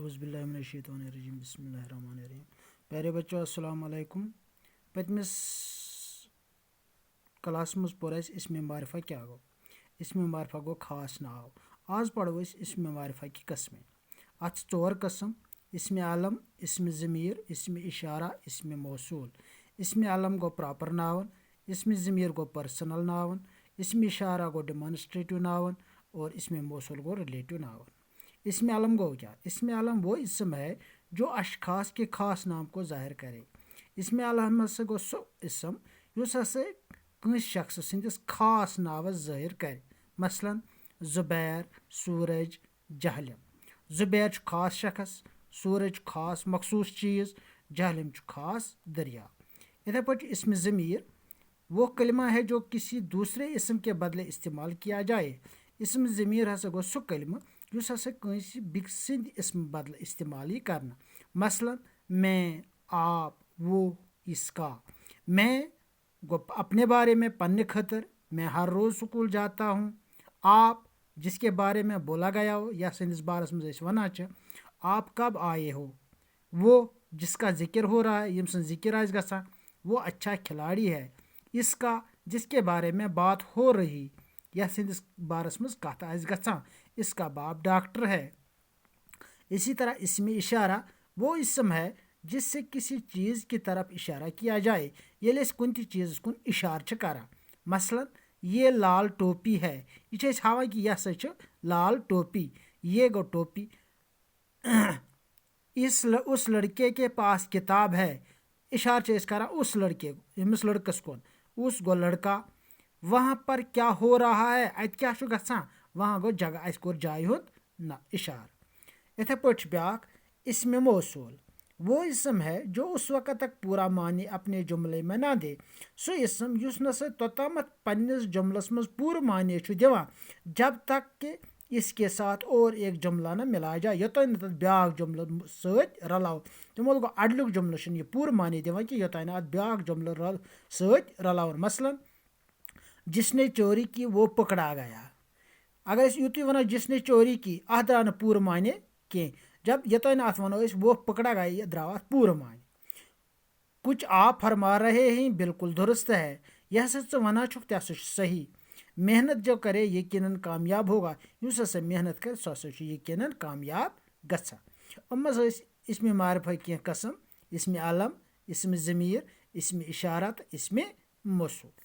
औज़ुबिल्लाहिमिनश्शैतानिर्रजीम बिस्मिल्लाहिर्रहमानिर्रहीम। प्यारे बच्चों अस्सलाम वालेकुम। पतमिस क्लास मज पोर इसम मारिफा क्या गो। इसम मारिफा गो खास नाव। आज पढ़ो इसम मारिफा की कस्में। अत चोर कस्म: इसम आलम, इसम ज़मीर, इसम इशारा, इसम मौसूल। इसम आलम गो प्रॉपर नावन, इसम ज़मीर गो पर्सनल नावन, इसम इशारा गो डेमोन्स्ट्रेटिव नावन और इसम मौसूल गो रिलेटिव नावन। इसम आलम गो क्या? इसम आलम वो इसम है जो अशखास के खास नाम को जाहिर करे। इसम आलम हसा गो सो इसम युस हसा कंस शख्स सिंदिस खास नावस जाहिर करे। मसलन ज़ुबैर, सूरज, जहलम। ज़ुबैर खास शख्स, सूरज खास मखसूस चीज़, जहलम खास दरिया। इथे पट इसम ज़मीर वो कलिमा है जो किसी दूसरे इसम के बदले इस्तेमाल किया जाए। इसम ज़मीर हसा गो सो कलिमा युस हसा कंसी बिक सिंद इसम बदले इस्तेमाल करना। मसलन मैं, आप, वो, इसका। मैं गो अपने बारे में पन्ने खतर, मैं हर रोज़ स्कूल जाता हूँ। आप जिसके बारे में बोला गया हो या सिंदिस बारस में वना आप कब आए हो। वो जिसका जिक्र हो रहा है, यम सन जिक्र आज गसा वो अच्छा खिलाड़ी है। इसका जिसके बारे में बात हो रही या सिंदिस बारस में कथ आज गसा इसका बाप डॉक्टर है। इसी तरह इसमें इशारा वो इसम है जिससे किसी चीज़ की तरफ इशारा किया जाए। ये कुन चीज़ कुन इशार करा। मसलन ये लाल टोपी है, ये हावा कि यह सच लाल टोपी, ये गो टोपी। उस लड़के के पास किताब है, इशार करा उस लड़के को, यमिस लड़कस कोन, उस गो लड़का। वहाँ पर क्या हो रहा है, अत क्या गसा, वहाँ गो जगह अस कोर जाय हुंद ना इशार। इथे पट ब्याक इसमें मौसूल वो इसम है जो उस वक्त तक पूरा मानी अपने जुमले में ना दे। सो इसम युस न तोतामत पन्निस जुमलस मज पूरा मानी दिवान जब तक कि इसके साथ और एक जुमला न मिलाया जाए। योतन ब्याक जुमल सत रलाव तमो गो अडलुक जुमल ये पूरा मानी दिवान कि योतन अत ब्याक जुमल सत रलावन। मसलन जिसने चोरी की वो पकड़ा गया। अगर युति वन जिसने चोरी की अत द्राव न पूरा माने कह। जब यतन अत वनो वो पकड़ा गया यह द्राव अत पूरा माने। कुछ आप फरमा रहे हैं बिल्कुल दुरुस्त है, यह सच वना छुक त्या सही। मेहनत जो करे यकीनन कामयाब होगा, युस हसा मेहनत कर सो हसा यकीनन कामयाब गसा। इसमें मारिफा कह कसम: इसमें आलम, इसमें ज़मीर, इसमें इशारा, इसमें मौसूल।